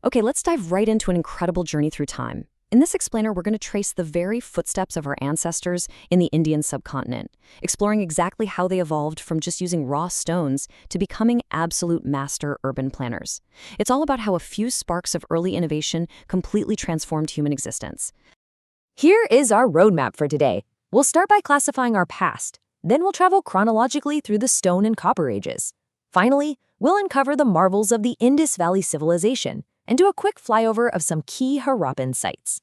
Okay, let's dive right into an incredible journey through time. In this explainer, we're going to trace the very footsteps of our ancestors in the Indian subcontinent, exploring exactly how they evolved from just using raw stones to becoming absolute master urban planners. It's all about how a few sparks of early innovation completely transformed human existence. Here is our roadmap for today. We'll start by classifying our past. Then we'll travel chronologically through the Stone and Copper Ages. Finally, we'll uncover the marvels of the Indus Valley Civilization and do a quick flyover of some key Harappan sites.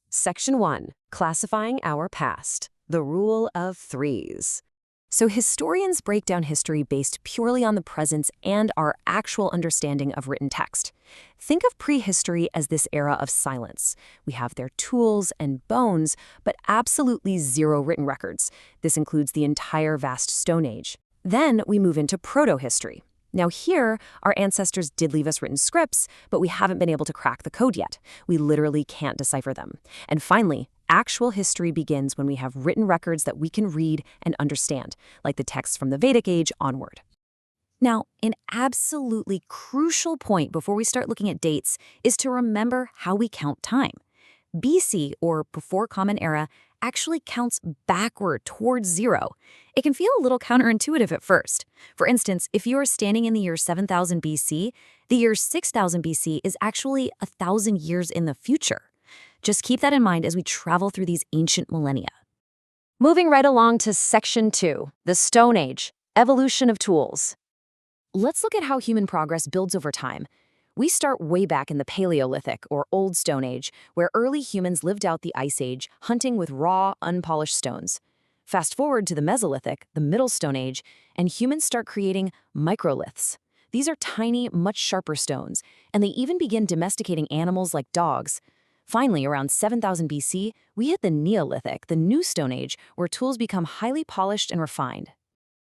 Section 1. Classifying our past. The Rule of Threes. So historians break down history based purely on the presence and our actual understanding of written text. Think of prehistory as this era of silence. We have their tools and bones, but absolutely zero written records. This includes the entire vast Stone Age. Then we move into proto-history. Now here, our ancestors did leave us written scripts, but we haven't been able to crack the code yet. We literally can't decipher them. And finally, actual history begins when we have written records that we can read and understand, like the texts from the Vedic age onward. Now, an absolutely crucial point before we start looking at dates is to remember how we count time. BC, or before Common Era, actually counts backward towards zero. It can feel a little counterintuitive at first. For instance, if you are standing in the year 7000 BC, the year 6000 BC is actually 1,000 years in the future. Just keep that in mind as we travel through these ancient millennia. Moving right along to Section 2, the Stone Age, Evolution of Tools. Let's look at how human progress builds over time. We start way back in the Paleolithic, or Old Stone Age, where early humans lived out the Ice Age, hunting with raw, unpolished stones. Fast forward to the Mesolithic, the Middle Stone Age, and humans start creating microliths. These are tiny, much sharper stones, and they even begin domesticating animals like dogs. Finally, around 7000 BC, we hit the Neolithic, the New Stone Age, where tools become highly polished and refined.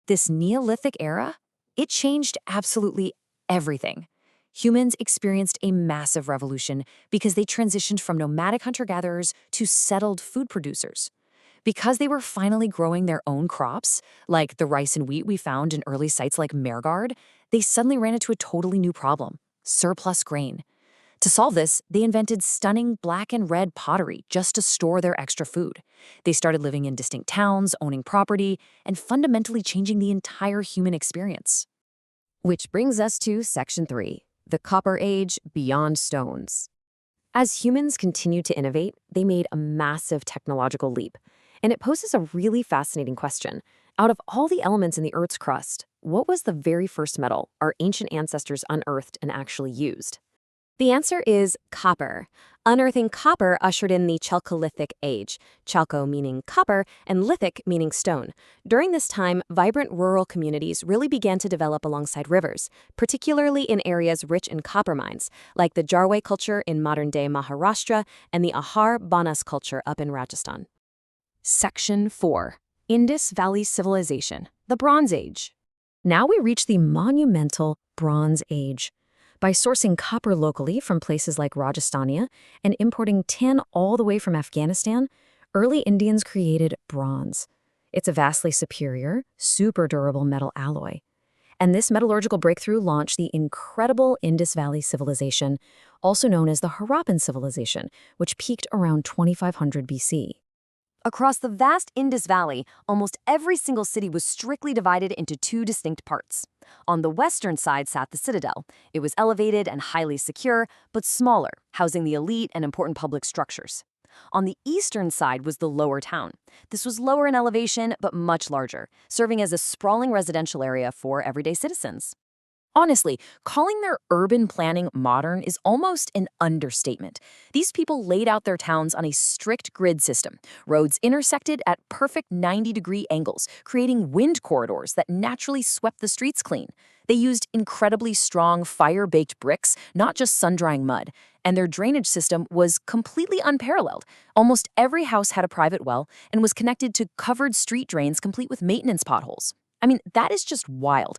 This Neolithic era, it changed absolutely everything. Humans experienced a massive revolution because they transitioned from nomadic hunter-gatherers to settled food producers. Because they were finally growing their own crops, like the rice and wheat we found in early sites like Mehrgarde, they suddenly ran into a totally new problem: surplus grain. To solve this, they invented stunning black and red pottery just to store their extra food. They started living in distinct towns, owning property, and fundamentally changing the entire human experience. Which brings us to Section 3. The Copper Age, Beyond Stones. As humans continued to innovate, they made a massive technological leap. And it poses a really fascinating question. Out of all the elements in the Earth's crust, what was the very first metal our ancient ancestors unearthed and actually used? The answer is copper. Unearthing copper ushered in the Chalcolithic age, chalco meaning copper and lithic meaning stone. During this time, vibrant rural communities really began to develop alongside rivers, particularly in areas rich in copper mines, like the Jarway culture in modern-day Maharashtra and the Ahar Banas culture up in Rajasthan. Section 4. Indus Valley Civilization, the Bronze Age. Now we reach the monumental Bronze Age. By sourcing copper locally from places like Rajasthania and importing tin all the way from Afghanistan, early Indians created bronze. It's a vastly superior, super durable metal alloy. And this metallurgical breakthrough launched the incredible Indus Valley Civilization, also known as the Harappan Civilization, which peaked around 2500 BC. Across the vast Indus Valley, almost every single city was strictly divided into two distinct parts. On the western side sat the citadel. It was elevated and highly secure, but smaller, housing the elite and important public structures. On the eastern side was the lower town. This was lower in elevation, but much larger, serving as a sprawling residential area for everyday citizens. Honestly, calling their urban planning modern is almost an understatement. These people laid out their towns on a strict grid system. Roads intersected at perfect 90-degree angles, creating wind corridors that naturally swept the streets clean. They used incredibly strong fire-baked bricks, not just sun-drying mud, and their drainage system was completely unparalleled. Almost every house had a private well and was connected to covered street drains complete with maintenance potholes. I mean, that is just wild.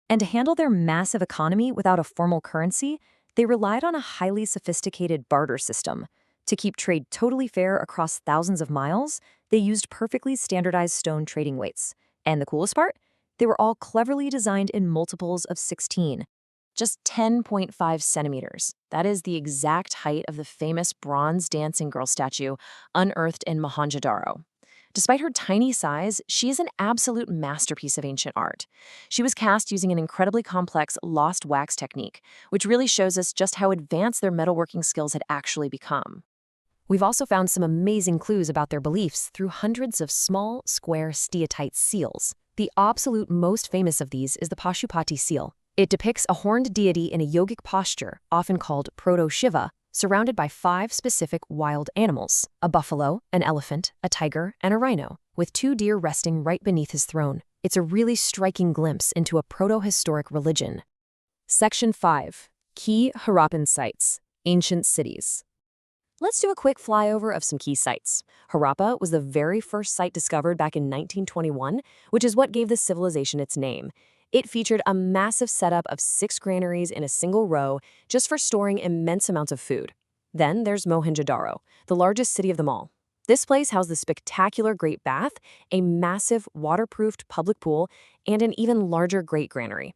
And to handle their massive economy without a formal currency, they relied on a highly sophisticated barter system. To keep trade totally fair across thousands of miles, they used perfectly standardized stone trading weights. And the coolest part? They were all cleverly designed in multiples of 16. just 10.5 centimeters. That is the exact height of the famous bronze dancing girl statue unearthed in Mohenjo-daro. Despite her tiny size, she is an absolute masterpiece of ancient art. She was cast using an incredibly complex lost wax technique, which really shows us just how advanced their metalworking skills had actually become. We've also found some amazing clues about their beliefs through hundreds of small, square steatite seals. The absolute most famous of these is the Pashupati seal. It depicts a horned deity in a yogic posture, often called Proto-Shiva, surrounded by 5 specific wild animals: a buffalo, an elephant, a tiger, and a rhino, with 2 deer resting right beneath his throne. It's a really striking glimpse into a proto-historic religion. Section 5. Key Harappan Sites, Ancient Cities. Let's do a quick flyover of some key sites. Harappa was the very first site discovered back in 1921, which is what gave the civilization its name. It featured a massive setup of 6 granaries in a single row just for storing immense amounts of food. Then there's Mohenjo-daro, the largest city of them all. This place housed the spectacular Great Bath, a massive waterproofed public pool, and an even larger Great Granary.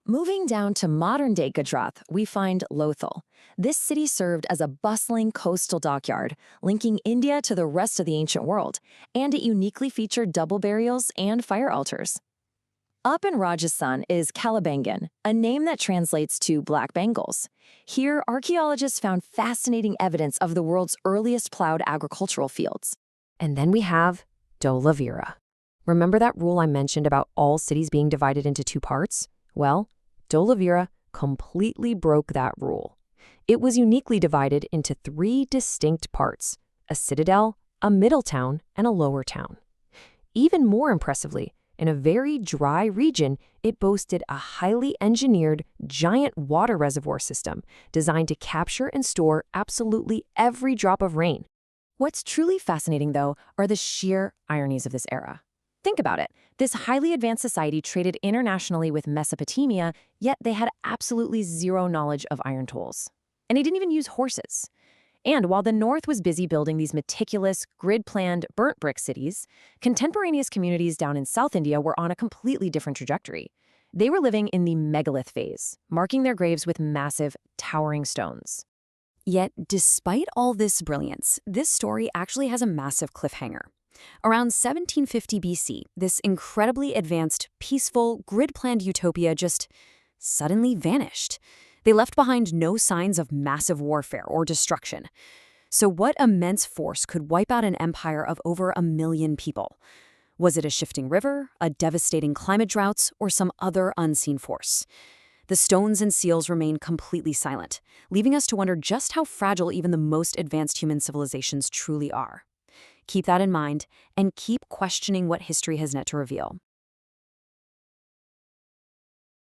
Moving down to modern-day Gujarat, we find Lothal. This city served as a bustling coastal dockyard, linking India to the rest of the ancient world, and it uniquely featured double burials and fire altars. Up in Rajasthan is Kalibangan, a name that translates to Black Bengals. Here, archaeologists found fascinating evidence of the world's earliest plowed agricultural fields. And then we have Dholavira. Remember that rule I mentioned about all cities being divided into 2 parts? Well, Dholavira completely broke that rule. It was uniquely divided into 3 distinct parts: a citadel, a middle town, and a lower town. Even more impressively, in a very dry region, it boasted a highly engineered, giant water reservoir system designed to capture and store absolutely every drop of rain. What's truly fascinating, though, are the sheer ironies of this era. Think about it. This highly advanced society traded internationally with Mesopotamia, yet they had absolutely zero knowledge of iron tools. And they didn't even use horses. And while the North was busy building these meticulous, grid-planned, burnt brick cities, contemporaneous communities down in South India were on a completely different trajectory. They were living in the megalith phase, marking their graves with massive, towering stones. Yet, despite all this brilliance, this story actually has a massive cliffhanger. Around 1750 BC, this incredibly advanced, peaceful, grid-planned utopia just suddenly vanished. They left behind no signs of massive warfare or destruction. So what immense force could wipe out an empire of over 1 million people? Was it a shifting river, a devastating climate droughts, or some other unseen force? The stones and seals remain completely silent, leaving us to wonder just how fragile even the most advanced human civilizations truly are. Keep that in mind, and keep questioning what history has yet to reveal.